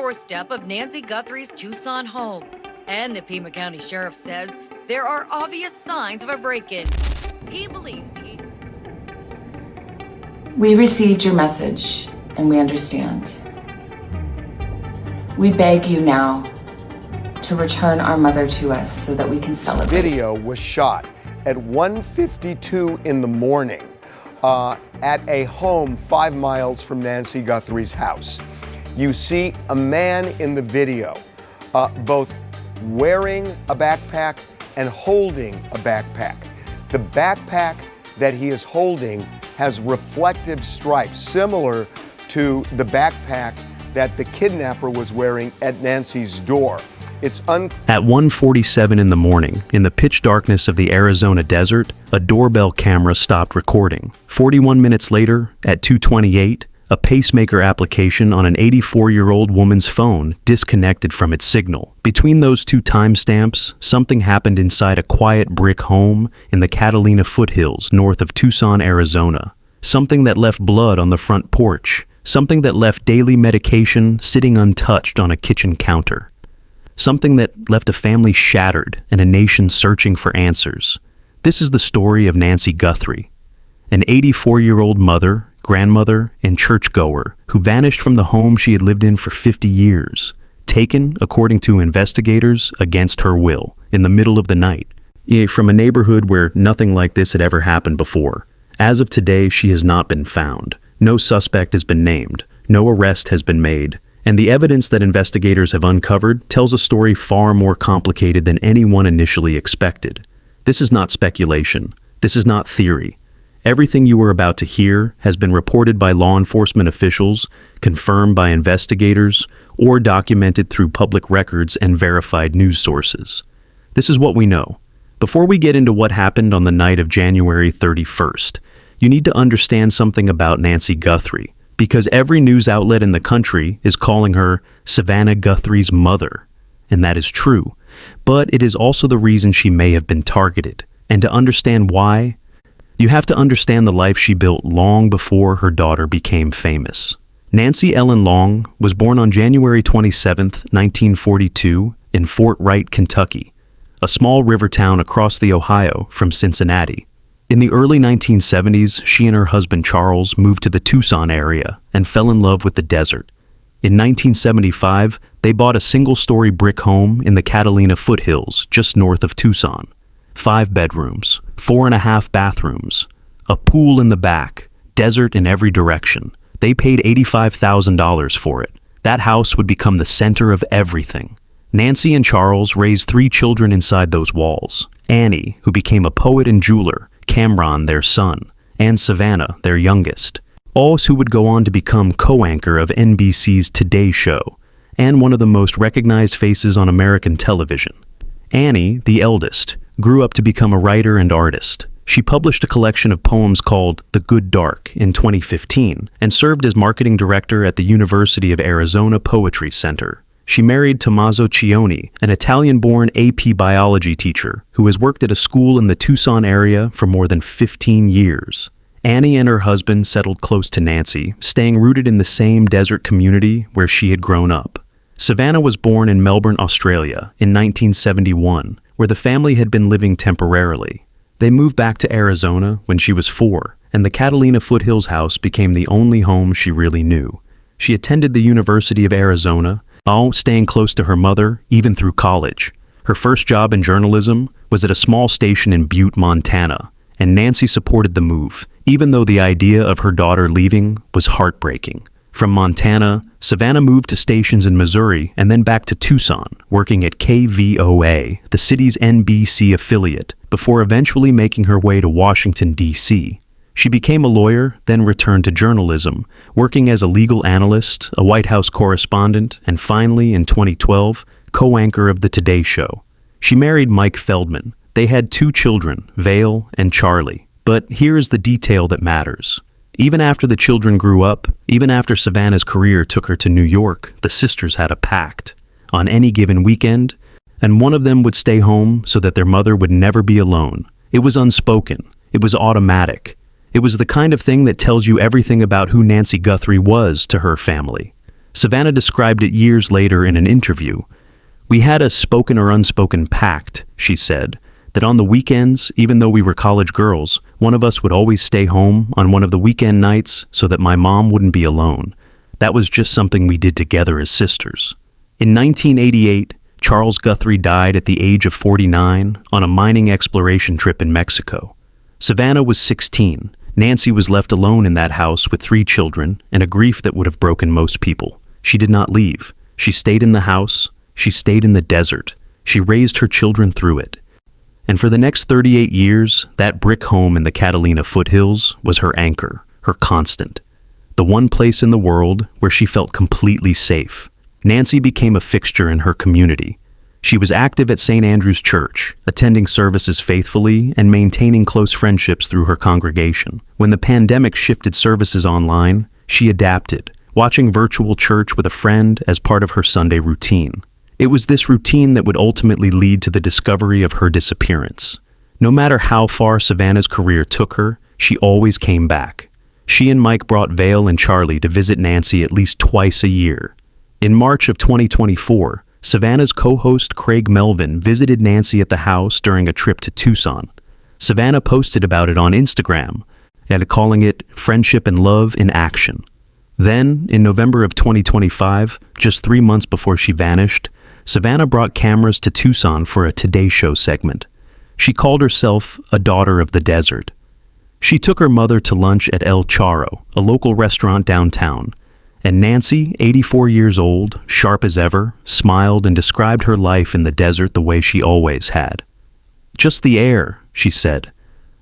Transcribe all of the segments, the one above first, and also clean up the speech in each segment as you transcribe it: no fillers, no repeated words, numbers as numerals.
doorstep of Nancy Guthrie's Tucson home. And the Pima County Sheriff says there are obvious signs of a break-in. He believes We received your message, and we understand. We beg you now to return our mother to us so that we can celebrate. Video was shot at 1:52 in the morning at a home 5 miles from Nancy Guthrie's house. You see a man in the video both wearing a backpack and holding a backpack. The backpack that he is holding has reflective stripes similar to the backpack that the kidnapper was wearing at Nancy's door. At 1:47 in the morning, in the pitch darkness of the Arizona desert, a doorbell camera stopped recording. 41 minutes later, at 2:28, a pacemaker application on an 84-year-old woman's phone disconnected from its signal. Between those two timestamps, something happened inside a quiet brick home in the Catalina foothills north of Tucson, Arizona. Something that left blood on the front porch. Something that left daily medication sitting untouched on a kitchen counter. Something that left a family shattered and a nation searching for answers. This is the story of Nancy Guthrie, an 84-year-old mother, grandmother, and churchgoer who vanished from the home she had lived in for 50 years, taken, according to investigators, against her will, in the middle of the night, from a neighborhood where nothing like this had ever happened before. As of today, she has not been found. No suspect has been named. No arrest has been made. And the evidence that investigators have uncovered tells a story far more complicated than anyone initially expected. This is not speculation. This is not theory. Everything you are about to hear has been reported by law enforcement officials, confirmed by investigators, or documented through public records and verified news sources. This is what we know. Before we get into what happened on the night of January 31st, you need to understand something about Nancy Guthrie, because every news outlet in the country is calling her Savannah Guthrie's mother. And that is true, but it is also the reason she may have been targeted. And to understand why, you have to understand the life she built long before her daughter became famous. Nancy Ellen Long was born on January 27, 1942, in Fort Wright, Kentucky, a small river town across the Ohio from Cincinnati. In the early 1970s, she and her husband Charles moved to the Tucson area and fell in love with the desert. In 1975, they bought a single-story brick home in the Catalina foothills just north of Tucson. 5 bedrooms, 4.5 bathrooms, a pool in the back, desert in every direction. They paid $85,000 for it. That house would become the center of everything. Nancy and Charles raised 3 children inside those walls. Annie, who became a poet and jeweler, Cameron, their son, and Savannah, their youngest, all who would go on to become co-anchor of NBC's Today Show, and one of the most recognized faces on American television. Annie, the eldest, grew up to become a writer and artist. She published a collection of poems called The Good Dark in 2015, and served as marketing director at the University of Arizona Poetry Center. She married Tommaso Cioni, an Italian-born AP biology teacher who has worked at a school in the Tucson area for more than 15 years. Annie and her husband settled close to Nancy, staying rooted in the same desert community where she had grown up. Savannah was born in Melbourne, Australia, in 1971, where the family had been living temporarily. They moved back to Arizona when she was 4, and the Catalina Foothills house became the only home she really knew. She attended the University of Arizona, staying close to her mother, even through college. Her first job in journalism was at a small station in Butte, Montana, and Nancy supported the move, even though the idea of her daughter leaving was heartbreaking. From Montana, Savannah moved to stations in Missouri and then back to Tucson, working at KVOA, the city's NBC affiliate, before eventually making her way to Washington, D.C. She became a lawyer, then returned to journalism, working as a legal analyst, a White House correspondent, and finally, in 2012, co-anchor of the Today Show. She married Mike Feldman. They had 2 children, Vale and Charlie. But here is the detail that matters. Even after the children grew up, even after Savannah's career took her to New York, the sisters had a pact. On any given weekend, and one of them would stay home so that their mother would never be alone. It was unspoken. It was automatic. It was the kind of thing that tells you everything about who Nancy Guthrie was to her family. Savannah described it years later in an interview. "We had a spoken or unspoken pact," she said, "that on the weekends, even though we were college girls, one of us would always stay home on one of the weekend nights so that my mom wouldn't be alone. That was just something we did together as sisters." In 1988, Charles Guthrie died at the age of 49 on a mining exploration trip in Mexico. Savannah was 16. Nancy was left alone in that house with 3 children and a grief that would have broken most people. She did not leave. She stayed in the house. She stayed in the desert. She raised her children through it. And for the next 38 years, that brick home in the Catalina foothills was her anchor, her constant. The one place in the world where she felt completely safe. Nancy became a fixture in her community. She was active at St. Andrew's Church, attending services faithfully and maintaining close friendships through her congregation. When the pandemic shifted services online, she adapted, watching virtual church with a friend as part of her Sunday routine. It was this routine that would ultimately lead to the discovery of her disappearance. No matter how far Savannah's career took her, she always came back. She and Mike brought Vale and Charlie to visit Nancy at least twice a year. In March of 2024, Savannah's co-host Craig Melvin visited Nancy at the house during a trip to Tucson. Savannah posted about it on Instagram, and calling it "Friendship and Love in Action." Then, in November of 2025, just 3 months before she vanished, Savannah brought cameras to Tucson for a Today Show segment. She called herself a daughter of the desert. She took her mother to lunch at El Charro, a local restaurant downtown. And Nancy, 84 years old, sharp as ever, smiled and described her life in the desert the way she always had. "Just the air," she said.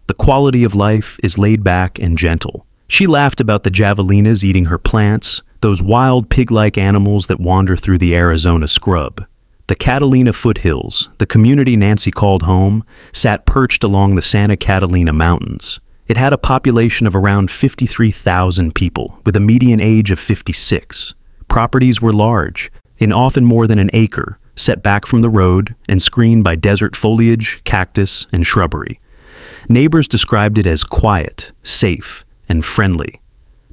"The quality of life is laid back and gentle." She laughed about the javelinas eating her plants, those wild pig-like animals that wander through the Arizona scrub. The Catalina foothills, the community Nancy called home, sat perched along the Santa Catalina Mountains. It had a population of around 53,000 people, with a median age of 56. Properties were large, in often more than an acre, set back from the road and screened by desert foliage, cactus, and shrubbery. Neighbors described it as quiet, safe, and friendly.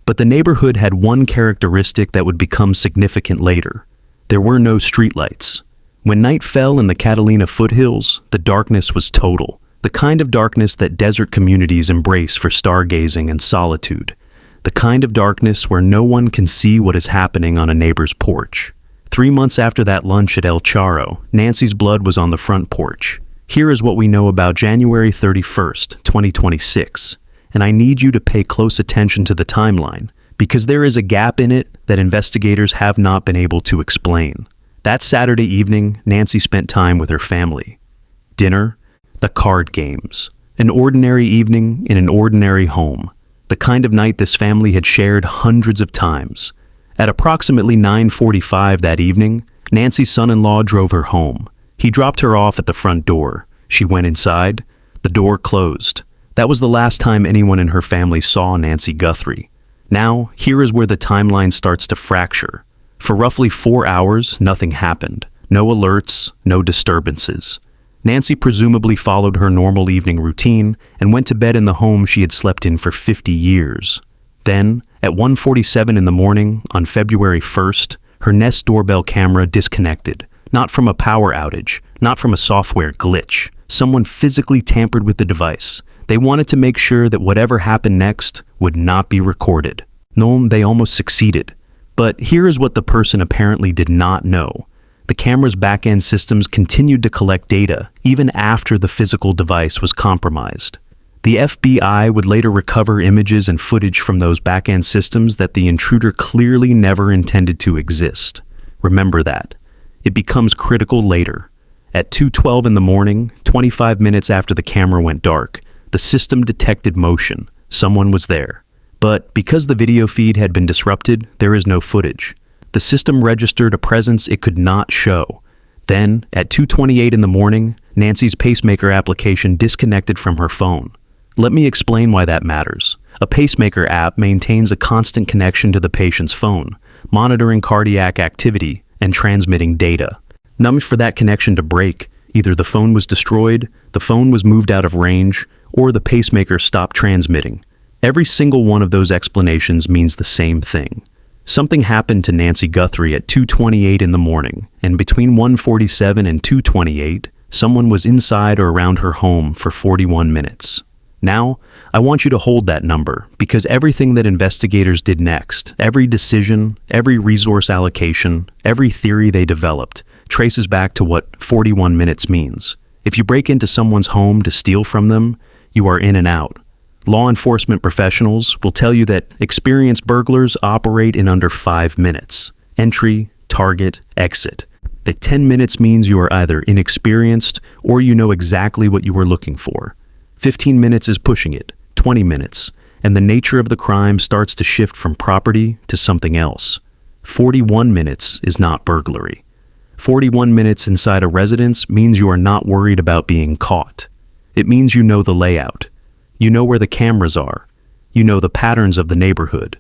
But the neighborhood had one characteristic that would become significant later. There were no streetlights. When night fell in the Catalina foothills, the darkness was total. The kind of darkness that desert communities embrace for stargazing and solitude. The kind of darkness where no one can see what is happening on a neighbor's porch. 3 months after that lunch at El Charro, Nancy's blood was on the front porch. Here is what we know about January 31st, 2026. And I need you to pay close attention to the timeline, because there is a gap in it that investigators have not been able to explain. That Saturday evening, Nancy spent time with her family. Dinner, the card games. An ordinary evening in an ordinary home. The kind of night this family had shared hundreds of times. At approximately 9:45 that evening, Nancy's son-in-law drove her home. He dropped her off at the front door. She went inside. The door closed. That was the last time anyone in her family saw Nancy Guthrie. Now, here is where the timeline starts to fracture. For roughly 4 hours, nothing happened. No alerts, no disturbances. Nancy presumably followed her normal evening routine and went to bed in the home she had slept in for 50 years. Then, at 1:47 in the morning, on February 1st, her Nest doorbell camera disconnected. Not from a power outage, not from a software glitch. Someone physically tampered with the device. They wanted to make sure that whatever happened next would not be recorded. No, they almost succeeded. But here is what the person apparently did not know. The camera's back-end systems continued to collect data even after the physical device was compromised. The FBI would later recover images and footage from those back-end systems that the intruder clearly never intended to exist. Remember that. It becomes critical later. At 2:12 in the morning, 25 minutes after the camera went dark, the system detected motion. Someone was there. But because the video feed had been disrupted, there is no footage. The system registered a presence it could not show. Then, at 2:28 in the morning, Nancy's pacemaker application disconnected from her phone. Let me explain why that matters. A pacemaker app maintains a constant connection to the patient's phone, monitoring cardiac activity and transmitting data. Now, for that connection to break, either the phone was destroyed, the phone was moved out of range, or the pacemaker stopped transmitting. Every single one of those explanations means the same thing. Something happened to Nancy Guthrie at 2:28 in the morning, and between 1:47 and 2:28, someone was inside or around her home for 41 minutes. Now, I want you to hold that number, because everything that investigators did next, every decision, every resource allocation, every theory they developed, traces back to what 41 minutes means. If you break into someone's home to steal from them, you are in and out. Law enforcement professionals will tell you that experienced burglars operate in under 5 minutes. Entry, target, exit. That 10 minutes means you are either inexperienced or you know exactly what you were looking for. 15 minutes is pushing it, 20 minutes, and the nature of the crime starts to shift from property to something else. 41 minutes is not burglary. 41 minutes inside a residence means you are not worried about being caught. It means you know the layout. You know where the cameras are. You know the patterns of the neighborhood.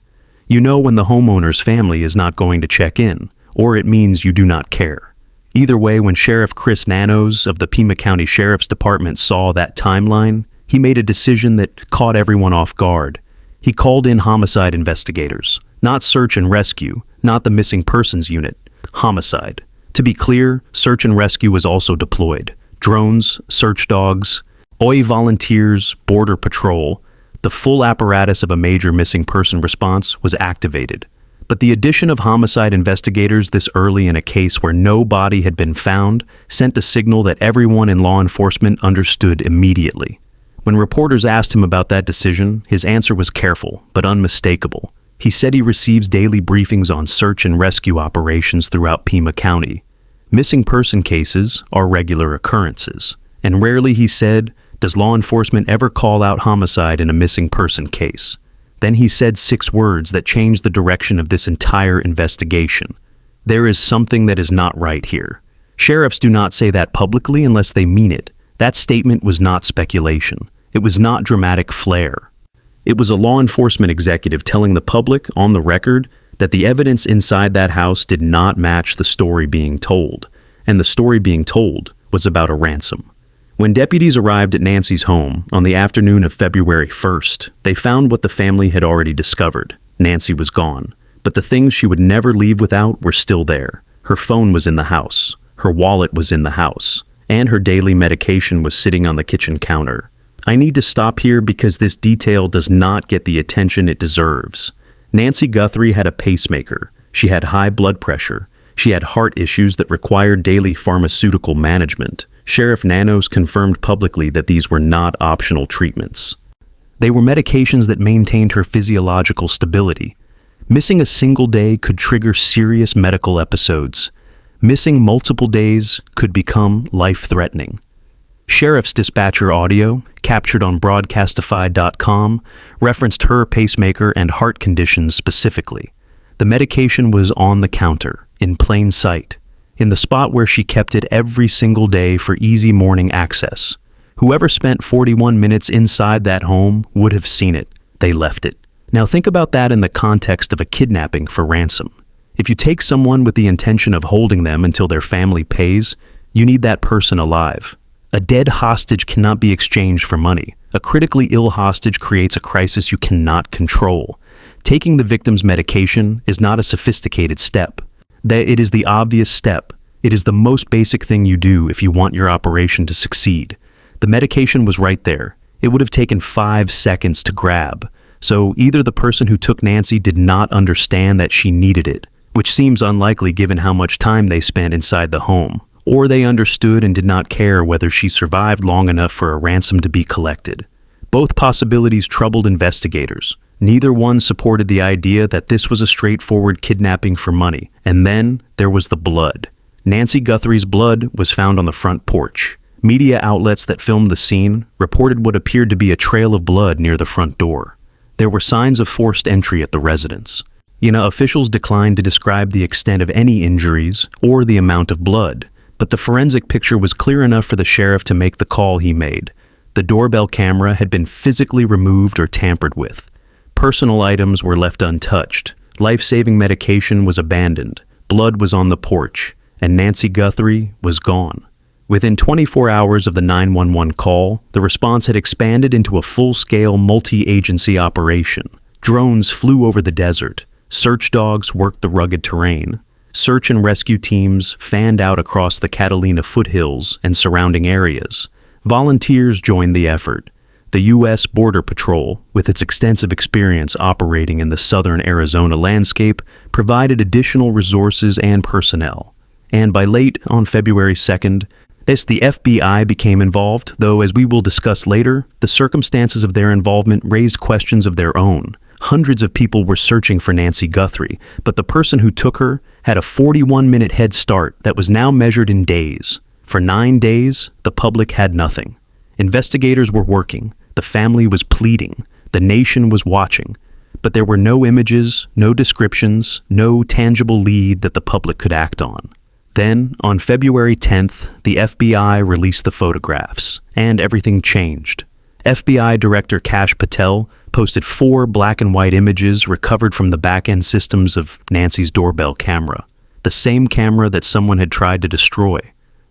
You know when the homeowner's family is not going to check in, or it means you do not care. Either way, when Sheriff Chris Nanos of the Pima County Sheriff's Department saw that timeline, he made a decision that caught everyone off guard. He called in homicide investigators, not search and rescue, not the missing persons unit, homicide. To be clear, search and rescue was also deployed. Drones, search dogs, OI volunteers, border patrol, the full apparatus of a major missing person response was activated. But the addition of homicide investigators this early in a case where no body had been found sent a signal that everyone in law enforcement understood immediately. When reporters asked him about that decision, his answer was careful but unmistakable. He said he receives daily briefings on search and rescue operations throughout Pima County. Missing person cases are regular occurrences, and rarely, he said, does law enforcement ever call out homicide in a missing person case. Then he said 6 words that changed the direction of this entire investigation. There is something that is not right here. Sheriffs do not say that publicly unless they mean it. That statement was not speculation. It was not dramatic flair. It was a law enforcement executive telling the public, on the record, that the evidence inside that house did not match the story being told, and the story being told was about a ransom. When deputies arrived at Nancy's home on the afternoon of February 1st, they found what the family had already discovered. Nancy was gone, but the things she would never leave without were still there. Her phone was in the house, her wallet was in the house, and her daily medication was sitting on the kitchen counter. I need to stop here because this detail does not get the attention it deserves. Nancy Guthrie had a pacemaker. She had high blood pressure. She had heart issues that required daily pharmaceutical management. Sheriff Nanos confirmed publicly that these were not optional treatments. They were medications that maintained her physiological stability. Missing a single day could trigger serious medical episodes. Missing multiple days could become life-threatening. Sheriff's dispatcher audio, captured on broadcastify.com, referenced her pacemaker and heart conditions specifically. The medication was on the counter, in plain sight, in the spot where she kept it every single day for easy morning access. Whoever spent 41 minutes inside that home would have seen it. They left it. Now think about that in the context of a kidnapping for ransom. If you take someone with the intention of holding them until their family pays, you need that person alive. A dead hostage cannot be exchanged for money. A critically ill hostage creates a crisis you cannot control. Taking the victim's medication is not a sophisticated step. It is the obvious step. It is the most basic thing you do if you want your operation to succeed. The medication was right there. It would have taken 5 seconds to grab. So either the person who took Nancy did not understand that she needed it, which seems unlikely given how much time they spent inside the home, or they understood and did not care whether she survived long enough for a ransom to be collected. Both possibilities troubled investigators. Neither one supported the idea that this was a straightforward kidnapping for money. And then there was the blood. Nancy Guthrie's blood was found on the front porch. Media outlets that filmed the scene reported what appeared to be a trail of blood near the front door. There were signs of forced entry at the residence. Officials declined to describe the extent of any injuries or the amount of blood, but the forensic picture was clear enough for the sheriff to make the call he made. The doorbell camera had been physically removed or tampered with. Personal items were left untouched. Life-saving medication was abandoned. Blood was on the porch, and Nancy Guthrie was gone. Within 24 hours of the 911 call, the response had expanded into a full-scale multi-agency operation. Drones flew over the desert. Search dogs worked the rugged terrain. Search and rescue teams fanned out across the Catalina foothills and surrounding areas. Volunteers joined the effort. The U.S. Border Patrol, with its extensive experience operating in the southern Arizona landscape, provided additional resources and personnel. And by late on February 2nd, the FBI became involved, though as we will discuss later, the circumstances of their involvement raised questions of their own. Hundreds of people were searching for Nancy Guthrie, but the person who took her had a 41-minute head start that was now measured in days. For 9 days, the public had nothing. Investigators were working, the family was pleading, the nation was watching, but there were no images, no descriptions, no tangible lead that the public could act on. Then, on February 10th, the FBI released the photographs, and everything changed. FBI Director Kash Patel posted 4 black and white images recovered from the back-end systems of Nancy's doorbell camera. The same camera that someone had tried to destroy.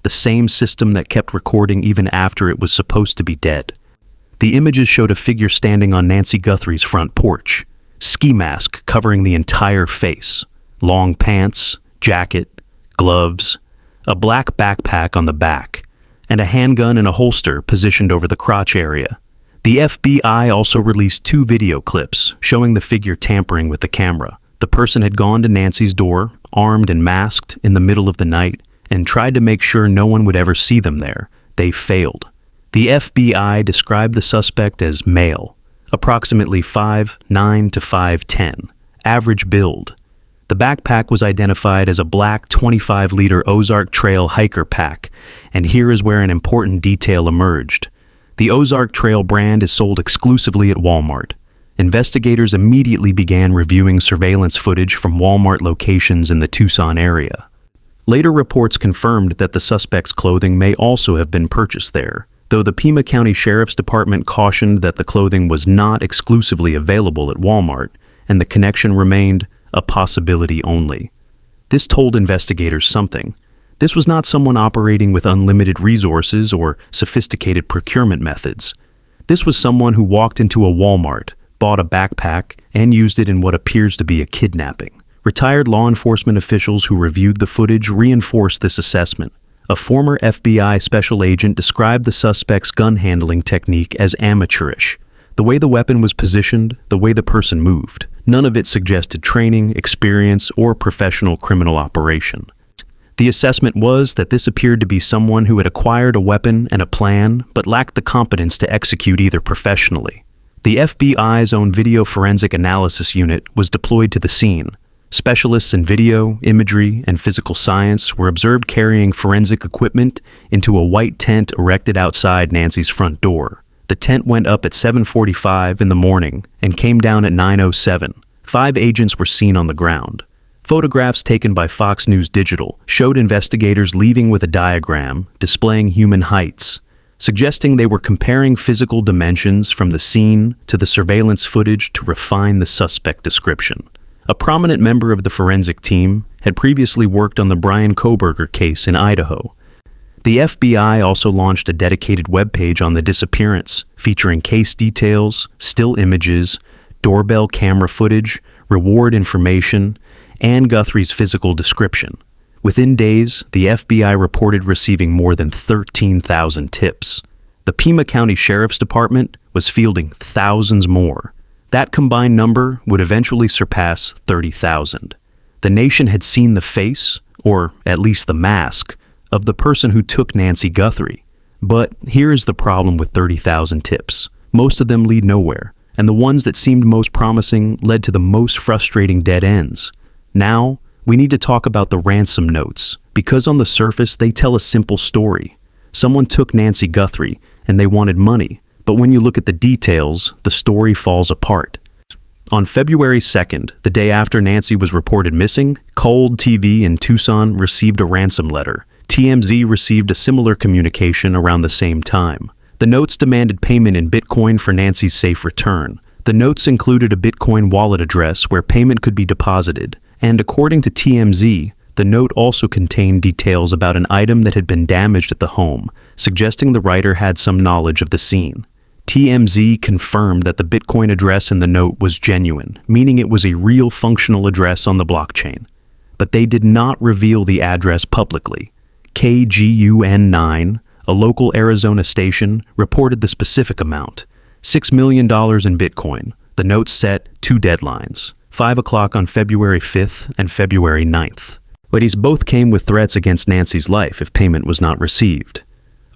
The same system that kept recording even after it was supposed to be dead. The images showed a figure standing on Nancy Guthrie's front porch. Ski mask covering the entire face. Long pants, jacket, gloves, a black backpack on the back, and a handgun in a holster positioned over the crotch area. The FBI also released 2 video clips showing the figure tampering with the camera. The person had gone to Nancy's door, armed and masked, in the middle of the night, and tried to make sure no one would ever see them there. They failed. The FBI described the suspect as male, approximately 5'9" to 5'10", average build. The backpack was identified as a black 25-liter Ozark Trail hiker pack, and here is where an important detail emerged. The Ozark Trail brand is sold exclusively at Walmart. Investigators immediately began reviewing surveillance footage from Walmart locations in the Tucson area. Later reports confirmed that the suspect's clothing may also have been purchased there, though the Pima County Sheriff's Department cautioned that the clothing was not exclusively available at Walmart, and the connection remained a possibility only. This told investigators something. This was not someone operating with unlimited resources or sophisticated procurement methods. This was someone who walked into a Walmart, bought a backpack, and used it in what appears to be a kidnapping. Retired law enforcement officials who reviewed the footage reinforced this assessment. A former FBI special agent described the suspect's gun handling technique as amateurish. The way the weapon was positioned, the way the person moved. None of it suggested training, experience, or professional criminal operation. The assessment was that this appeared to be someone who had acquired a weapon and a plan, but lacked the competence to execute either professionally. The FBI's own video forensic analysis unit was deployed to the scene. Specialists in video, imagery, and physical science were observed carrying forensic equipment into a white tent erected outside Nancy's front door. The tent went up at 7:45 in the morning and came down at 9:07. 5 agents were seen on the ground. Photographs taken by Fox News Digital showed investigators leaving with a diagram displaying human heights, suggesting they were comparing physical dimensions from the scene to the surveillance footage to refine the suspect description. A prominent member of the forensic team had previously worked on the Brian Kohberger case in Idaho. The FBI also launched a dedicated webpage on the disappearance, featuring case details, still images, doorbell camera footage, reward information, and Guthrie's physical description. Within days, the FBI reported receiving more than 13,000 tips. The Pima County Sheriff's Department was fielding thousands more. That combined number would eventually surpass 30,000. The nation had seen the face, or at least the mask, of the person who took Nancy Guthrie. But here is the problem with 30,000 tips. Most of them lead nowhere, and the ones that seemed most promising led to the most frustrating dead ends. Now, we need to talk about the ransom notes, because on the surface they tell a simple story. Someone took Nancy Guthrie, and they wanted money, but when you look at the details, the story falls apart. On February 2nd, the day after Nancy was reported missing, Cold TV in Tucson received a ransom letter. TMZ received a similar communication around the same time. The notes demanded payment in Bitcoin for Nancy's safe return. The notes included a Bitcoin wallet address where payment could be deposited, and according to TMZ, the note also contained details about an item that had been damaged at the home, suggesting the writer had some knowledge of the scene. TMZ confirmed that the Bitcoin address in the note was genuine, meaning it was a real functional address on the blockchain. But they did not reveal the address publicly. KGUN9, a local Arizona station, reported the specific amount, $6 million in Bitcoin. The note set 2 deadlines, 5 o'clock on February 5th and February 9th. But these both came with threats against Nancy's life if payment was not received.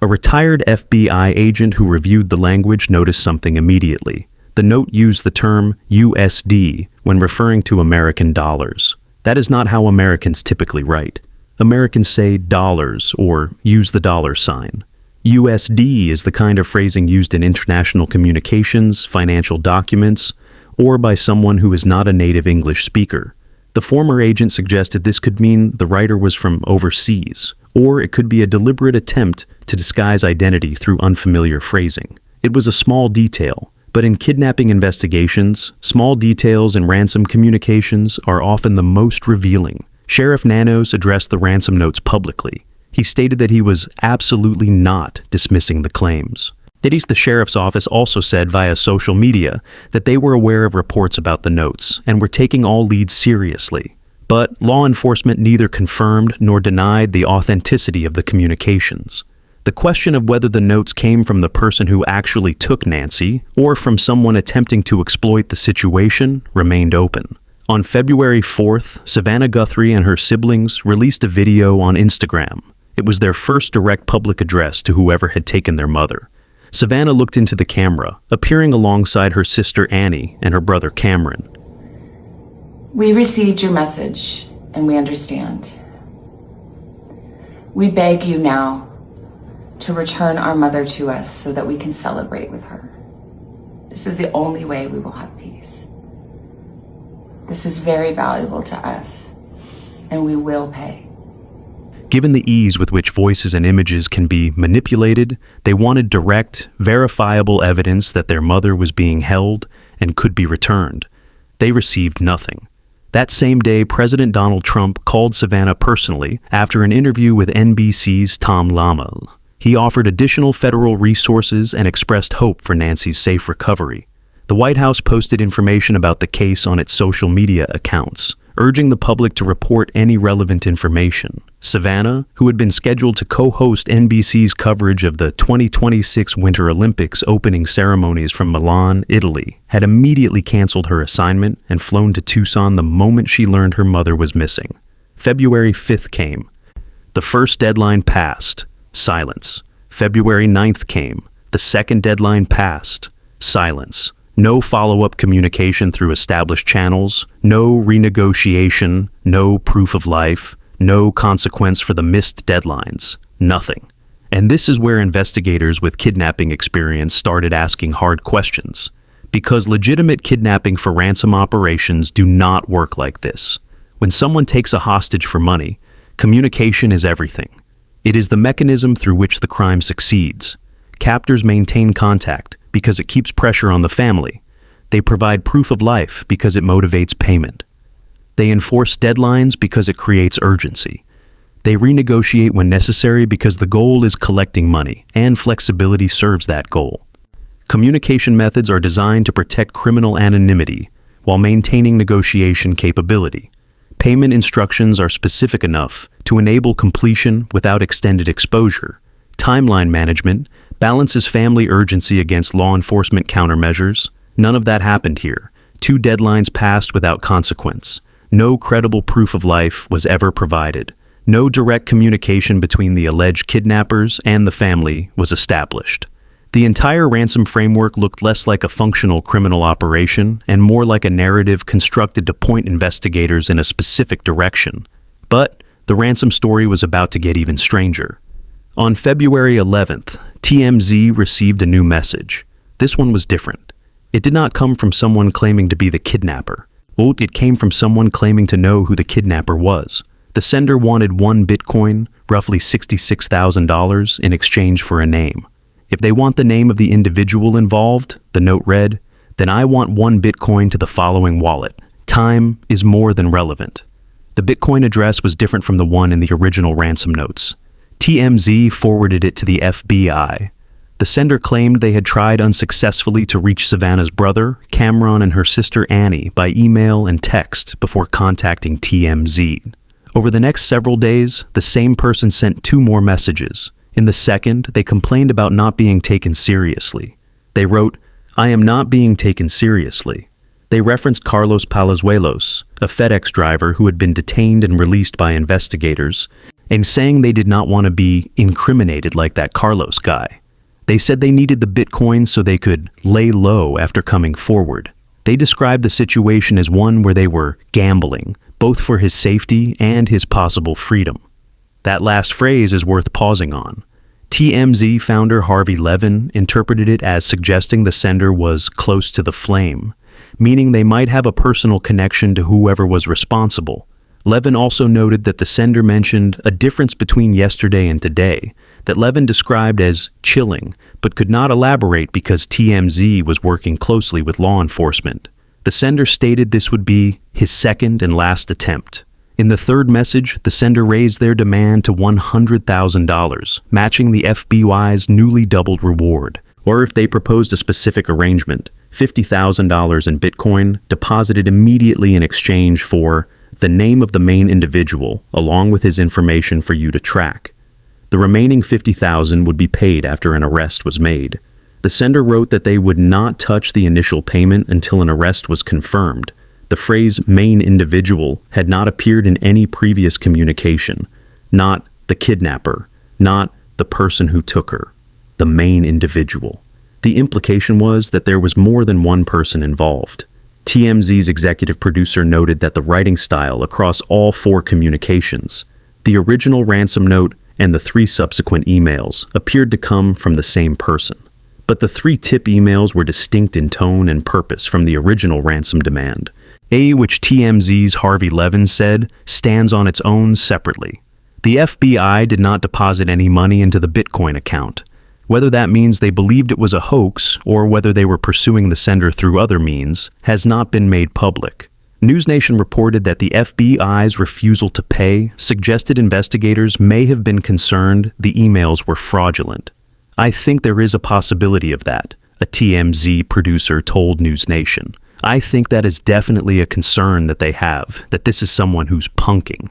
A retired FBI agent who reviewed the language noticed something immediately. The note used the term USD when referring to American dollars. That is not how Americans typically write. Americans say dollars or use the dollar sign. USD is the kind of phrasing used in international communications, financial documents, or by someone who is not a native English speaker. The former agent suggested this could mean the writer was from overseas, or it could be a deliberate attempt to disguise identity through unfamiliar phrasing. It was a small detail, but in kidnapping investigations, small details in ransom communications are often the most revealing. Sheriff Nanos addressed the ransom notes publicly. He stated that he was absolutely not dismissing the claims. The sheriff's office also said via social media that they were aware of reports about the notes and were taking all leads seriously. But law enforcement neither confirmed nor denied the authenticity of the communications. The question of whether the notes came from the person who actually took Nancy or from someone attempting to exploit the situation remained open. On February 4th, Savannah Guthrie and her siblings released a video on Instagram. It was their first direct public address to whoever had taken their mother. Savannah looked into the camera, appearing alongside her sister Annie and her brother Cameron. We received your message, and we understand. We beg you now to return our mother to us so that we can celebrate with her. This is the only way we will have peace. This is very valuable to us, and we will pay. Given the ease with which voices and images can be manipulated, they wanted direct, verifiable evidence that their mother was being held and could be returned. They received nothing. That same day, President Donald Trump called Savannah personally after an interview with NBC's Tom Lammel. He offered additional federal resources and expressed hope for Nancy's safe recovery. The White House posted information about the case on its social media accounts, urging the public to report any relevant information. Savannah, who had been scheduled to co-host NBC's coverage of the 2026 Winter Olympics opening ceremonies from Milan, Italy, had immediately canceled her assignment and flown to Tucson the moment she learned her mother was missing. February 5th came. The first deadline passed. Silence. February 9th came. The second deadline passed. Silence. No follow-up communication through established channels, no renegotiation, no proof of life, no consequence for the missed deadlines, nothing. And this is where investigators with kidnapping experience started asking hard questions, because legitimate kidnapping for ransom operations do not work like this. When someone takes a hostage for money, communication is everything. It is the mechanism through which the crime succeeds. Captors maintain contact because it keeps pressure on the family. They provide proof of life because it motivates payment. They enforce deadlines because it creates urgency. They renegotiate when necessary because the goal is collecting money, and flexibility serves that goal. Communication methods are designed to protect criminal anonymity while maintaining negotiation capability. Payment instructions are specific enough to enable completion without extended exposure. Timeline management balances family urgency against law enforcement countermeasures. None of that happened here. 2 deadlines passed without consequence. No credible proof of life was ever provided. No direct communication between the alleged kidnappers and the family was established. The entire ransom framework looked less like a functional criminal operation and more like a narrative constructed to point investigators in a specific direction. But the ransom story was about to get even stranger. On February 11th, TMZ received a new message. This one was different. It did not come from someone claiming to be the kidnapper. It came from someone claiming to know who the kidnapper was. The sender wanted 1 Bitcoin, roughly $66,000, in exchange for a name. If they want the name of the individual involved, the note read, then I want 1 Bitcoin to the following wallet. Time is more than relevant. The Bitcoin address was different from the one in the original ransom notes. TMZ forwarded it to the FBI. The sender claimed they had tried unsuccessfully to reach Savannah's brother, Cameron, and her sister Annie by email and text before contacting TMZ. Over the next several days, the same person sent 2 more messages. In the second, they complained about not being taken seriously. They wrote, "I am not being taken seriously." They referenced Carlos Palazuelos, a FedEx driver who had been detained and released by investigators, and saying they did not want to be incriminated like that Carlos guy. They said they needed the Bitcoin so they could lay low after coming forward. They described the situation as one where they were gambling, both for his safety and his possible freedom. That last phrase is worth pausing on. TMZ founder Harvey Levin interpreted it as suggesting the sender was close to the flame, meaning they might have a personal connection to whoever was responsible. Levin also noted that the sender mentioned a difference between yesterday and today, that Levin described as chilling, but could not elaborate because TMZ was working closely with law enforcement. The sender stated this would be his second and last attempt. In the third message, the sender raised their demand to $100,000, matching the FBI's newly doubled reward. Or if they proposed a specific arrangement, $50,000 in Bitcoin deposited immediately in exchange for the name of the main individual, along with his information for you to track. The remaining $50,000 would be paid after an arrest was made. The sender wrote that they would not touch the initial payment until an arrest was confirmed. The phrase main individual had not appeared in any previous communication. Not the kidnapper, not the person who took her. The main individual. The implication was that there was more than one person involved. TMZ's executive producer noted that the writing style across all 4 communications, the original ransom note and the 3 subsequent emails, appeared to come from the same person. But the 3 tip emails were distinct in tone and purpose from the original ransom demand, which TMZ's Harvey Levin said stands on its own separately. The FBI did not deposit any money into the Bitcoin account. Whether that means they believed it was a hoax or whether they were pursuing the sender through other means has not been made public. NewsNation reported that the FBI's refusal to pay suggested investigators may have been concerned the emails were fraudulent. "I think there is a possibility of that," a TMZ producer told NewsNation. "I think that is definitely a concern that they have, that this is someone who's punking."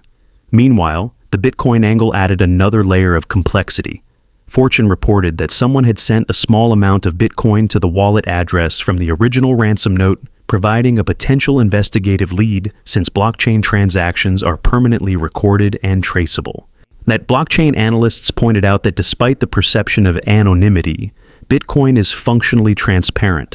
Meanwhile, the Bitcoin angle added another layer of complexity. Fortune reported that someone had sent a small amount of Bitcoin to the wallet address from the original ransom note, providing a potential investigative lead since blockchain transactions are permanently recorded and traceable. That blockchain analysts pointed out that despite the perception of anonymity, Bitcoin is functionally transparent.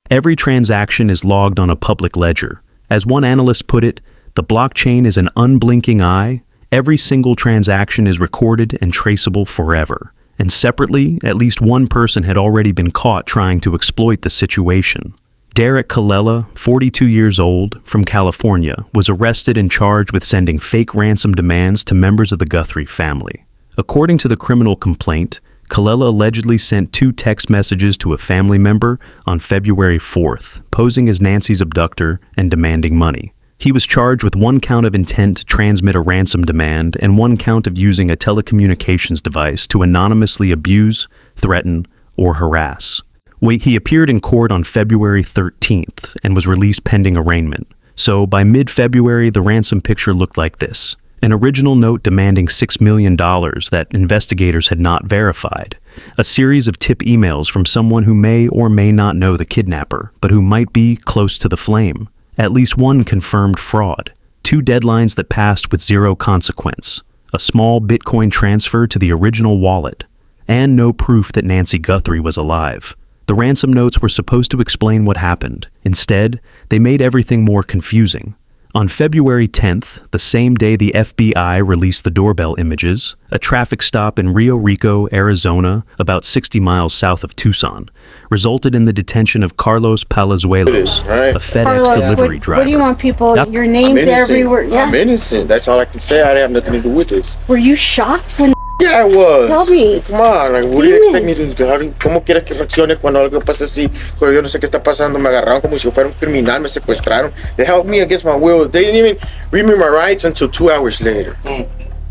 Every transaction is logged on a public ledger. As one analyst put it, the blockchain is an unblinking eye. Every single transaction is recorded and traceable forever. And separately, at least one person had already been caught trying to exploit the situation. Derek Colella, 42 years old, from California, was arrested and charged with sending fake ransom demands to members of the Guthrie family. According to the criminal complaint, Colella allegedly sent 2 text messages to a family member on February 4th, posing as Nancy's abductor and demanding money. He was charged with 1 count of intent to transmit a ransom demand and 1 count of using a telecommunications device to anonymously abuse, threaten, or harass. He appeared in court on February 13th and was released pending arraignment. So by mid-February, the ransom picture looked like this. An original note demanding $6 million that investigators had not verified. A series of tip emails from someone who may or may not know the kidnapper, but who might be close to the flame. At least 1 confirmed fraud. 2 deadlines that passed with 0 consequence. A small Bitcoin transfer to the original wallet. And no proof that Nancy Guthrie was alive. The ransom notes were supposed to explain what happened. Instead, they made everything more confusing. On February 10th, the same day the FBI released the doorbell images, a traffic stop in Rio Rico, Arizona, about 60 miles south of Tucson, resulted in the detention of Carlos Palazuelos, a FedEx delivery driver. What do you want, people? Your name's everywhere. Yeah. I'm innocent. That's all I can say. I have nothing to do with this. Were you shocked when... Yeah, I was. Tell me. Come on, like, what do you expect me to do? ¿Cómo quieres que reaccione cuando algo pasa así? Pero yo no sé qué está pasando. Me agarraron como si yo fuera un criminal. Me secuestraron. They held me against my will. They didn't even read me my rights until 2 hours later.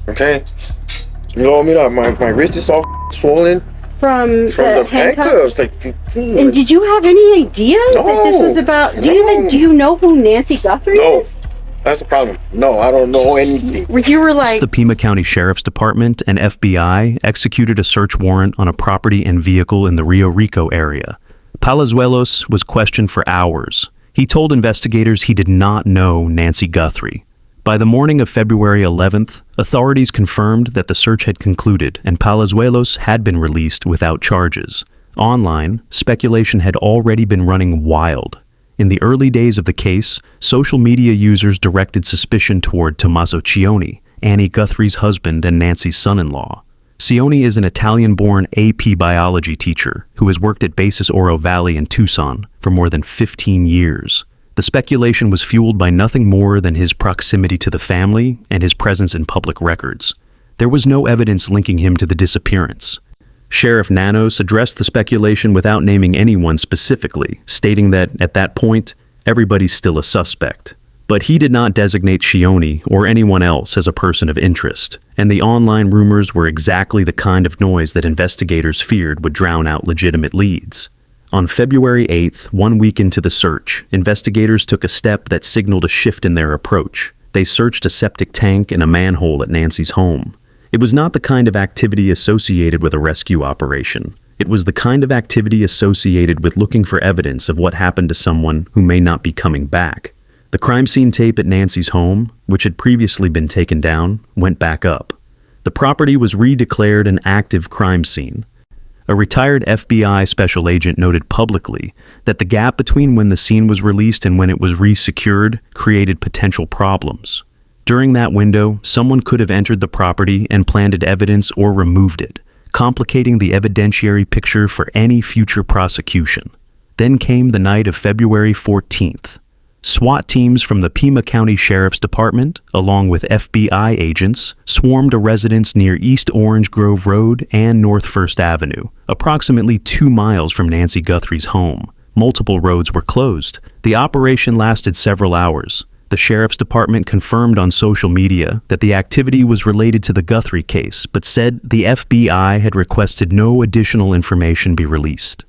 Okay? You know, mira, my wrist is all swollen. from the handcuffs? And did you have any idea that this was about? Do you know who Nancy Guthrie is? That's the problem. No, I don't know anything. You were like... The Pima County Sheriff's Department and FBI executed a search warrant on a property and vehicle in the Rio Rico area. Palazuelos was questioned for hours. He told investigators he did not know Nancy Guthrie. By the morning of February 11th, authorities confirmed that the search had concluded and Palazuelos had been released without charges. Online, speculation had already been running wild. In the early days of the case, social media users directed suspicion toward Tommaso Cioni, Annie Guthrie's husband and Nancy's son-in-law. Cioni is an Italian-born AP biology teacher who has worked at Basis Oro Valley in Tucson for more than 15 years. The speculation was fueled by nothing more than his proximity to the family and his presence in public records. There was no evidence linking him to the disappearance. Sheriff Nanos addressed the speculation without naming anyone specifically, stating that, at that point, everybody's still a suspect. But he did not designate Cioni or anyone else as a person of interest, and the online rumors were exactly the kind of noise that investigators feared would drown out legitimate leads. On February 8th, 1 week into the search, investigators took a step that signaled a shift in their approach. They searched a septic tank and a manhole at Nancy's home. It was not the kind of activity associated with a rescue operation. It was the kind of activity associated with looking for evidence of what happened to someone who may not be coming back. The crime scene tape at Nancy's home, which had previously been taken down, went back up. The property was redeclared an active crime scene. A retired FBI special agent noted publicly that the gap between when the scene was released and when it was resecured created potential problems. During that window, someone could have entered the property and planted evidence or removed it, complicating the evidentiary picture for any future prosecution. Then came the night of February 14th. SWAT teams from the Pima County Sheriff's Department, along with FBI agents, swarmed a residence near East Orange Grove Road and North First Avenue, approximately 2 miles from Nancy Guthrie's home. Multiple roads were closed. The operation lasted several hours. The Sheriff's Department confirmed on social media that the activity was related to the Guthrie case, but said the FBI had requested no additional information be released.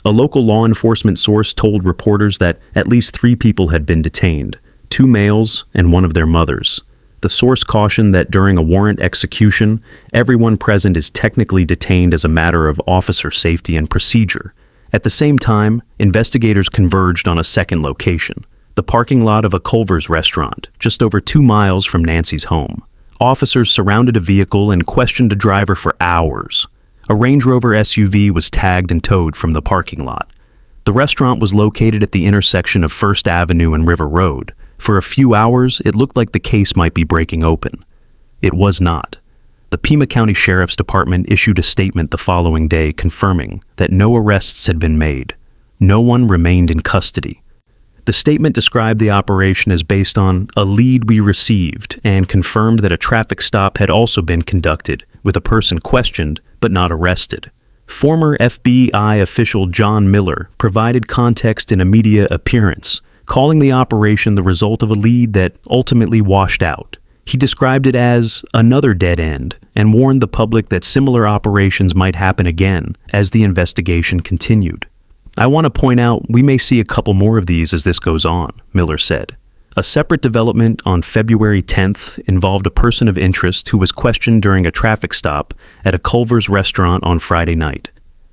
A local law enforcement source told reporters that at least 3 people had been detained, 2 males and one of their mothers. The source cautioned that during a warrant execution, everyone present is technically detained as a matter of officer safety and procedure. At the same time, investigators converged on a second location, the parking lot of a Culver's restaurant, just over 2 miles from Nancy's home. Officers surrounded a vehicle and questioned a driver for hours. A Range Rover SUV was tagged and towed from the parking lot. The restaurant was located at the intersection of First Avenue and River Road. For a few hours, it looked like the case might be breaking open. It was not. The Pima County Sheriff's Department issued a statement the following day confirming that no arrests had been made. No one remained in custody. The statement described the operation as based on a lead we received and confirmed that a traffic stop had also been conducted, with a person questioned but not arrested. Former FBI official John Miller provided context in a media appearance, calling the operation the result of a lead that ultimately washed out. He described it as another dead end and warned the public that similar operations might happen again as the investigation continued. "I want to point out we may see a couple more of these as this goes on," Miller said. A separate development on February 10th involved a person of interest who was questioned during a traffic stop at a Culver's restaurant on Friday night.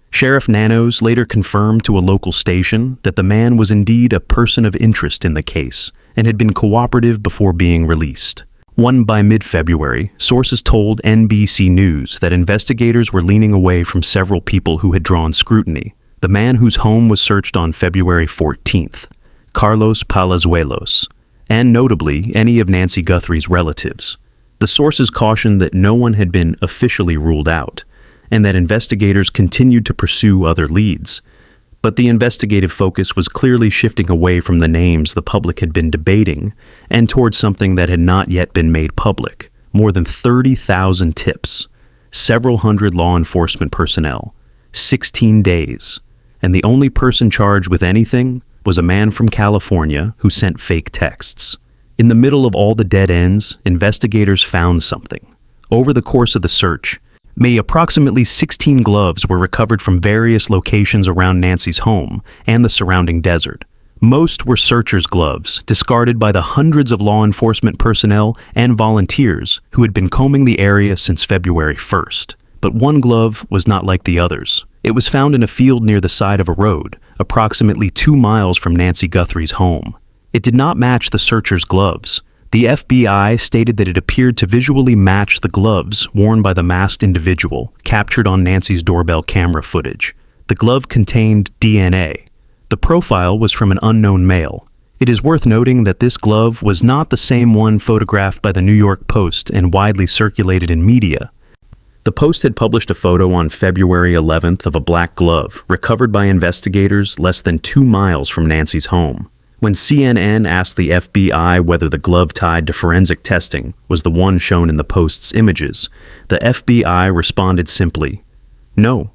Sheriff Nanos later confirmed to a local station that the man was indeed a person of interest in the case and had been cooperative before being released. By mid-February, sources told NBC News that investigators were leaning away from several people who had drawn scrutiny. The man whose home was searched on February 14th, Carlos Palazuelos, and notably any of Nancy Guthrie's relatives. The sources cautioned that no one had been officially ruled out, and that investigators continued to pursue other leads. But the investigative focus was clearly shifting away from the names the public had been debating and towards something that had not yet been made public. More than 30,000 tips, several hundred law enforcement personnel, 16 days, and the only person charged with anything was a man from California who sent fake texts. In the middle of all the dead ends, investigators found something. Over the course of the search, Approximately 16 gloves were recovered from various locations around Nancy's home and the surrounding desert. Most were searchers' gloves, discarded by the hundreds of law enforcement personnel and volunteers who had been combing the area since February 1st. But one glove was not like the others. It was found in a field near the side of a road, approximately 2 miles from Nancy Guthrie's home. It did not match the searchers' gloves. The FBI stated that it appeared to visually match the gloves worn by the masked individual captured on Nancy's doorbell camera footage. The glove contained DNA. The profile was from an unknown male. It is worth noting that this glove was not the same one photographed by the New York Post and widely circulated in media. The Post had published a photo on February 11th of a black glove recovered by investigators less than 2 miles from Nancy's home. When CNN asked the FBI whether the glove tied to forensic testing was the one shown in the Post's images, the FBI responded simply, "No."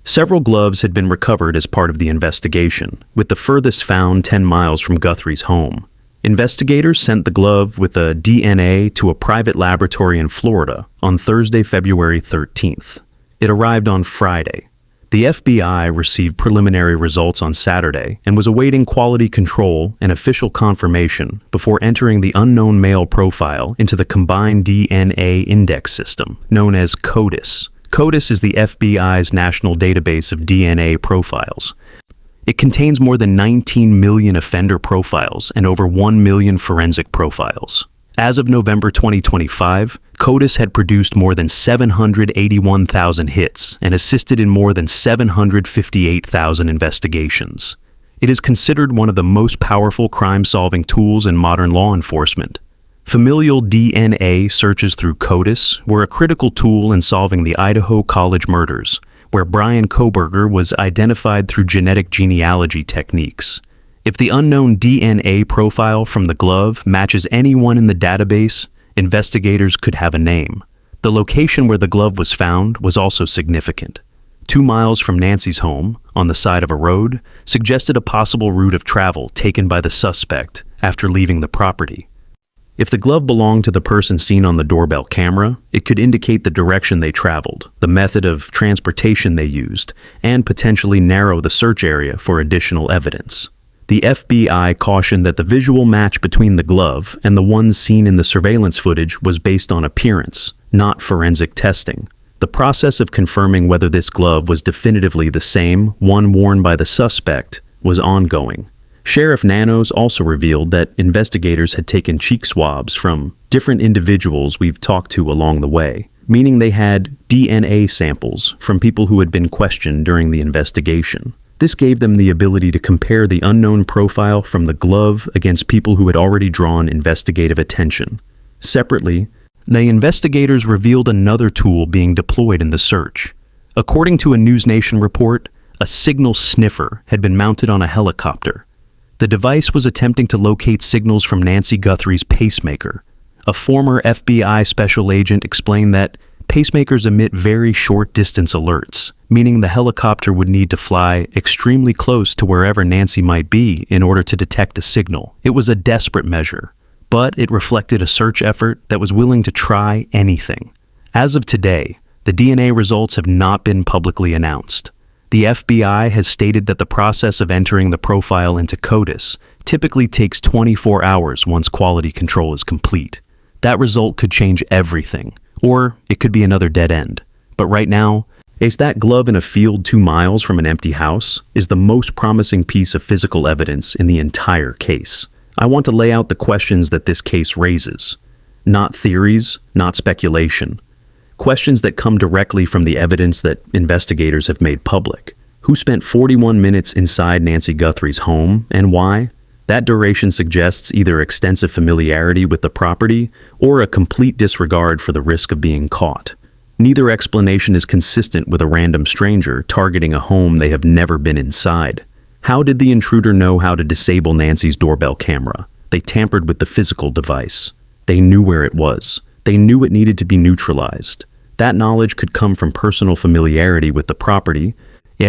Several gloves had been recovered as part of the investigation, with the furthest found 10 miles from Guthrie's home. Investigators sent the glove with a DNA to a private laboratory in Florida on Thursday, February 13th. It arrived on Friday. The FBI received preliminary results on Saturday and was awaiting quality control and official confirmation before entering the unknown male profile into the Combined DNA Index System, known as CODIS. CODIS is the FBI's national database of DNA profiles. It contains more than 19 million offender profiles and over 1 million forensic profiles. As of November 2025, CODIS had produced more than 781,000 hits and assisted in more than 758,000 investigations. It is considered one of the most powerful crime-solving tools in modern law enforcement. Familial DNA searches through CODIS were a critical tool in solving the Idaho College murders, where Brian Kohberger was identified through genetic genealogy techniques. If the unknown DNA profile from the glove matches anyone in the database, investigators could have a name. The location where the glove was found was also significant. 2 miles from Nancy's home, on the side of a road, suggested a possible route of travel taken by the suspect after leaving the property. If the glove belonged to the person seen on the doorbell camera, it could indicate the direction they traveled, the method of transportation they used, and potentially narrow the search area for additional evidence. The FBI cautioned that the visual match between the glove and the ones seen in the surveillance footage was based on appearance, not forensic testing. The process of confirming whether this glove was definitively the same one worn by the suspect was ongoing. Sheriff Nanos also revealed that investigators had taken cheek swabs from different individuals we've talked to along the way, meaning they had DNA samples from people who had been questioned during the investigation. This gave them the ability to compare the unknown profile from the glove against people who had already drawn investigative attention. Separately, the investigators revealed another tool being deployed in the search. According to a News Nation report, a signal sniffer had been mounted on a helicopter. The device was attempting to locate signals from Nancy Guthrie's pacemaker. A former FBI special agent explained that pacemakers emit very short-distance alerts, meaning the helicopter would need to fly extremely close to wherever Nancy might be in order to detect a signal. It was a desperate measure, but it reflected a search effort that was willing to try anything. As of today, the DNA results have not been publicly announced. The FBI has stated that the process of entering the profile into CODIS typically takes 24 hours once quality control is complete. That result could change everything, or it could be another dead end. But right now, that glove in a field 2 miles from an empty house is the most promising piece of physical evidence in the entire case. I want to lay out the questions that this case raises. Not theories, not speculation. Questions that come directly from the evidence that investigators have made public. Who spent 41 minutes inside Nancy Guthrie's home and why? That duration suggests either extensive familiarity with the property or a complete disregard for the risk of being caught. Neither explanation is consistent with a random stranger targeting a home they have never been inside. How did the intruder know how to disable Nancy's doorbell camera? They tampered with the physical device. They knew where it was. They knew it needed to be neutralized. That knowledge could come from personal familiarity with the property,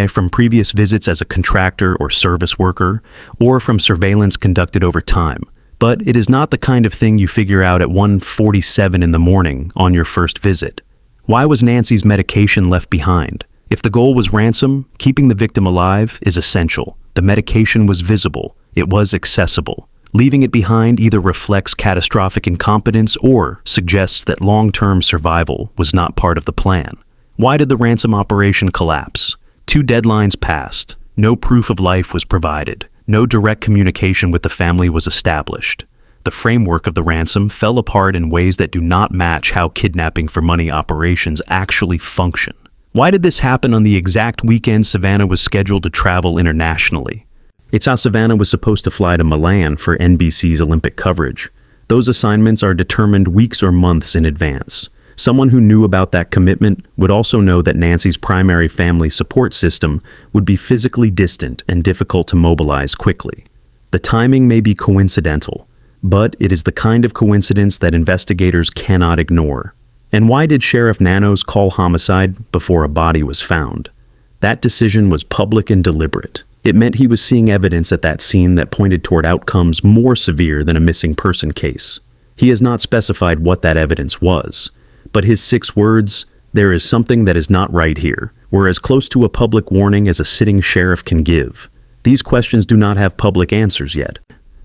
from previous visits as a contractor or service worker, or from surveillance conducted over time. But it is not the kind of thing you figure out at 1:47 in the morning on your first visit. Why was Nancy's medication left behind? If the goal was ransom, keeping the victim alive is essential. The medication was visible. It was accessible. Leaving it behind either reflects catastrophic incompetence or suggests that long-term survival was not part of the plan. Why did the ransom operation collapse? 2 deadlines passed. No proof of life was provided. No direct communication with the family was established. The framework of the ransom fell apart in ways that do not match how kidnapping for money operations actually function. Why did this happen on the exact weekend Savannah was scheduled to travel internationally? It's how Savannah was supposed to fly to Milan for NBC's Olympic coverage. Those assignments are determined weeks or months in advance. Someone who knew about that commitment would also know that Nancy's primary family support system would be physically distant and difficult to mobilize quickly. The timing may be coincidental, but it is the kind of coincidence that investigators cannot ignore. And why did Sheriff Nanos call homicide before a body was found? That decision was public and deliberate. It meant he was seeing evidence at that scene that pointed toward outcomes more severe than a missing person case. He has not specified what that evidence was, but his 6 words, "There is something that is not right here," were as close to a public warning as a sitting sheriff can give. These questions do not have public answers yet.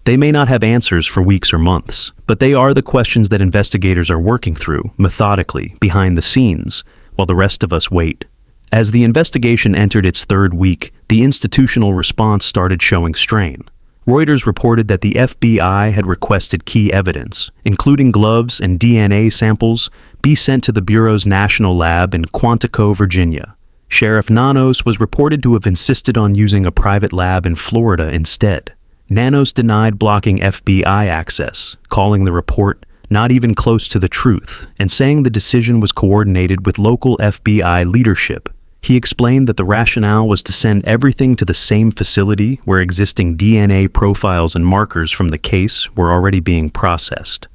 They may not have answers for weeks or months, but they are the questions that investigators are working through, methodically, behind the scenes, while the rest of us wait. As the investigation entered its 3rd week, the institutional response started showing strain. Reuters reported that the FBI had requested key evidence, including gloves and DNA samples, be sent to the Bureau's national lab in Quantico, Virginia. Sheriff Nanos was reported to have insisted on using a private lab in Florida instead. Nanos denied blocking FBI access, calling the report not even close to the truth, and saying the decision was coordinated with local FBI leadership. He explained that the rationale was to send everything to the same facility where existing DNA profiles and markers from the case were already being processed.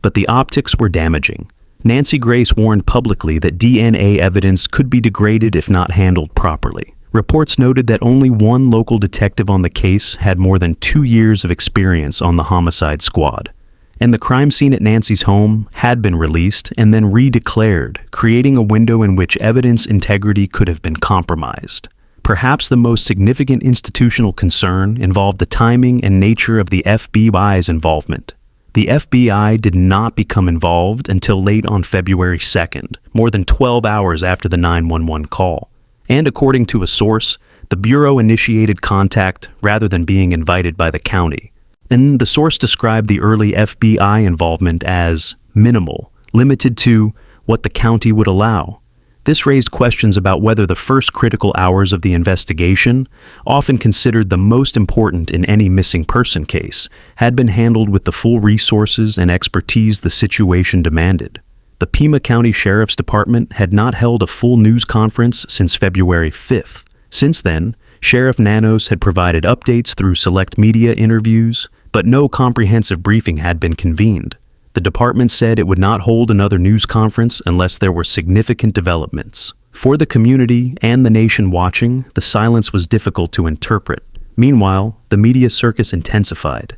But the optics were damaging. Nancy Grace warned publicly that DNA evidence could be degraded if not handled properly. Reports noted that only one local detective on the case had more than 2 years of experience on the homicide squad. And the crime scene at Nancy's home had been released and then redeclared, creating a window in which evidence integrity could have been compromised. Perhaps the most significant institutional concern involved the timing and nature of the FBI's involvement. The FBI did not become involved until late on February 2nd, more than 12 hours after the 911 call. And according to a source, the Bureau initiated contact rather than being invited by the county. And the source described the early FBI involvement as minimal, limited to what the county would allow. This raised questions about whether the first critical hours of the investigation, often considered the most important in any missing person case, had been handled with the full resources and expertise the situation demanded. The Pima County Sheriff's Department had not held a full news conference since February 5th. Since then, Sheriff Nanos had provided updates through select media interviews, but no comprehensive briefing had been convened. The department said it would not hold another news conference unless there were significant developments. For the community and the nation watching, the silence was difficult to interpret. Meanwhile, the media circus intensified.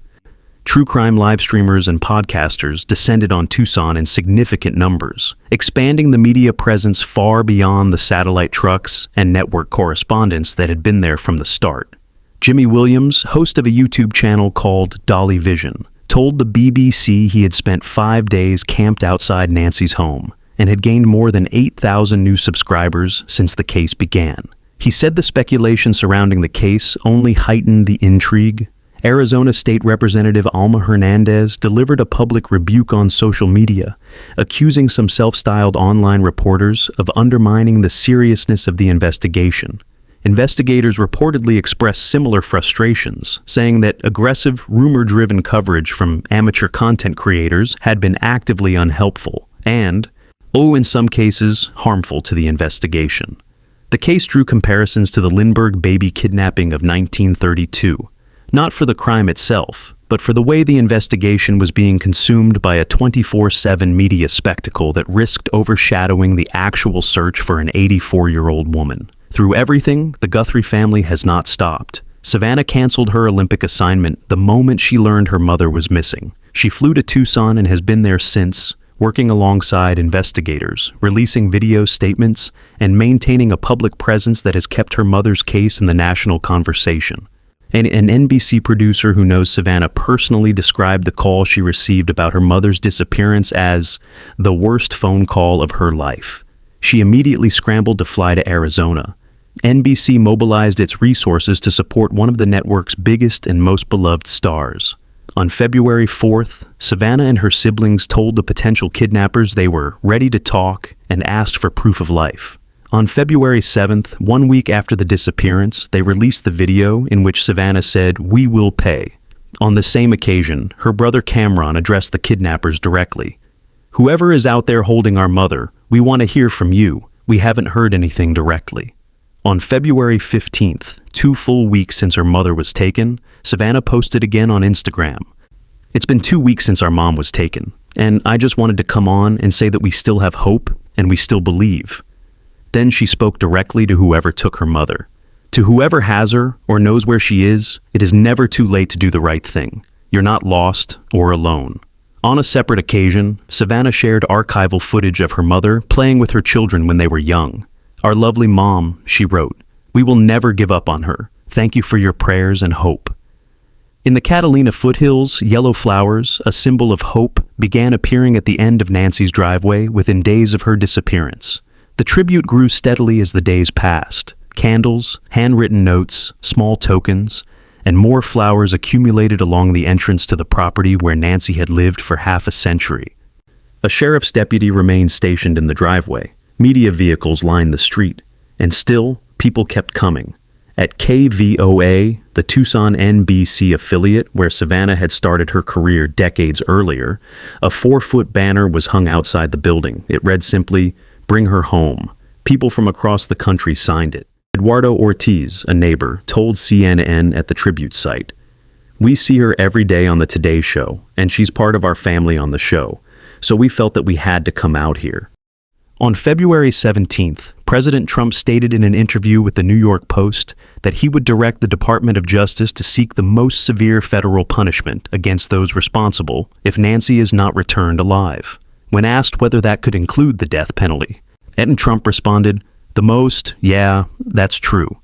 True crime live streamers and podcasters descended on Tucson in significant numbers, expanding the media presence far beyond the satellite trucks and network correspondents that had been there from the start. Jimmy Williams, host of a YouTube channel called Dolly Vision, told the BBC he had spent 5 days camped outside Nancy's home and had gained more than 8,000 new subscribers since the case began. He said the speculation surrounding the case only heightened the intrigue. Arizona State Representative Alma Hernandez delivered a public rebuke on social media, accusing some self-styled online reporters of undermining the seriousness of the investigation. Investigators reportedly expressed similar frustrations, saying that aggressive, rumor-driven coverage from amateur content creators had been actively unhelpful and, in some cases, harmful to the investigation. The case drew comparisons to the Lindbergh baby kidnapping of 1932, not for the crime itself, but for the way the investigation was being consumed by a 24/7 media spectacle that risked overshadowing the actual search for an 84-year-old woman. Through everything, the Guthrie family has not stopped. Savannah canceled her Olympic assignment the moment she learned her mother was missing. She flew to Tucson and has been there since, working alongside investigators, releasing video statements, and maintaining a public presence that has kept her mother's case in the national conversation. And an NBC producer who knows Savannah personally described the call she received about her mother's disappearance as the worst phone call of her life. She immediately scrambled to fly to Arizona. NBC mobilized its resources to support one of the network's biggest and most beloved stars. On February 4th, Savannah and her siblings told the potential kidnappers they were ready to talk and asked for proof of life. On February 7th, 1 week after the disappearance, they released the video in which Savannah said, "We will pay." On the same occasion, her brother Cameron addressed the kidnappers directly. "Whoever is out there holding our mother, we want to hear from you. We haven't heard anything directly." On February 15th, 2 full weeks since her mother was taken, Savannah posted again on Instagram. "It's been 2 weeks since our mom was taken, and I just wanted to come on and say that we still have hope and we still believe." Then she spoke directly to whoever took her mother. "To whoever has her or knows where she is, it is never too late to do the right thing. You're not lost or alone." On a separate occasion, Savannah shared archival footage of her mother playing with her children when they were young. "Our lovely mom," she wrote, "we will never give up on her. Thank you for your prayers and hope." In the Catalina foothills, yellow flowers, a symbol of hope, began appearing at the end of Nancy's driveway within days of her disappearance. The tribute grew steadily as the days passed. Candles, handwritten notes, small tokens, and more flowers accumulated along the entrance to the property where Nancy had lived for half a century. A sheriff's deputy remained stationed in the driveway. Media vehicles lined the street, and still, people kept coming. At KVOA, the Tucson NBC affiliate where Savannah had started her career decades earlier, a 4-foot banner was hung outside the building. It read simply, "Bring her home." People from across the country signed it. Eduardo Ortiz, a neighbor, told CNN at the tribute site, "We see her every day on the Today Show, and she's part of our family on the show, so we felt that we had to come out here." On February 17th, President Trump stated in an interview with the New York Post that he would direct the Department of Justice to seek the most severe federal punishment against those responsible if Nancy is not returned alive. When asked whether that could include the death penalty, Ed Trump responded, "The most, yeah, that's true."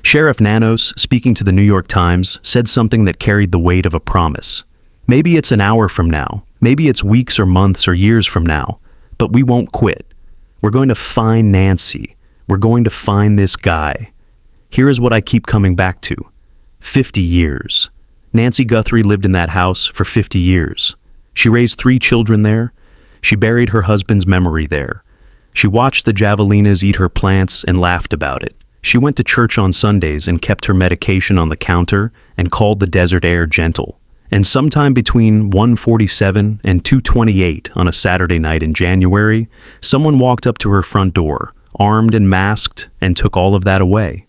Sheriff Nanos, speaking to the New York Times, said something that carried the weight of a promise. "Maybe it's an hour from now, maybe it's weeks or months or years from now, but we won't quit. We're going to find Nancy. We're going to find this guy. Here is what I keep coming back to. 50 years. Nancy Guthrie lived in that house for 50 years. She raised 3 children there. She buried her husband's memory there. She watched the javelinas eat her plants and laughed about it. She went to church on Sundays and kept her medication on the counter and called the desert air gentle. And sometime between 1:47 and 2:28 on a Saturday night in January, someone walked up to her front door, armed and masked, and took all of that away.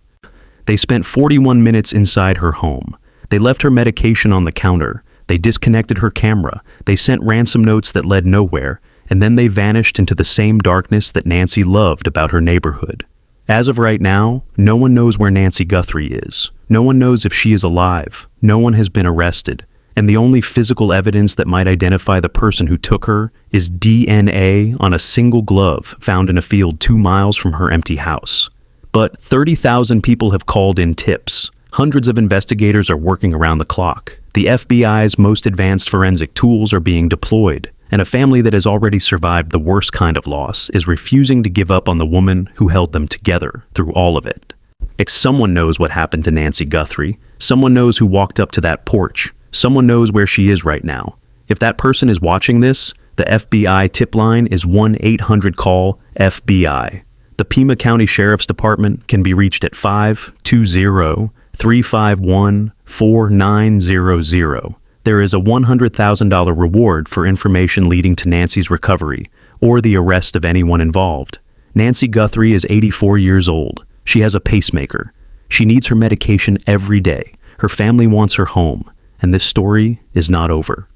They spent 41 minutes inside her home. They left her medication on the counter. They disconnected her camera. They sent ransom notes that led nowhere, and then they vanished into the same darkness that Nancy loved about her neighborhood. As of right now, no one knows where Nancy Guthrie is. No one knows if she is alive. No one has been arrested. And the only physical evidence that might identify the person who took her is DNA on a single glove found in a field 2 miles from her empty house. But 30,000 people have called in tips. Hundreds of investigators are working around the clock. The FBI's most advanced forensic tools are being deployed, and a family that has already survived the worst kind of loss is refusing to give up on the woman who held them together through all of it. If someone knows what happened to Nancy Guthrie, someone knows who walked up to that porch, someone knows where she is right now. If that person is watching this, the FBI tip line is 1-800-CALL-FBI. The Pima County Sheriff's Department can be reached at 520-351-4900. There is a $100,000 reward for information leading to Nancy's recovery or the arrest of anyone involved. Nancy Guthrie is 84 years old. She has a pacemaker. She needs her medication every day. Her family wants her home. And this story is not over.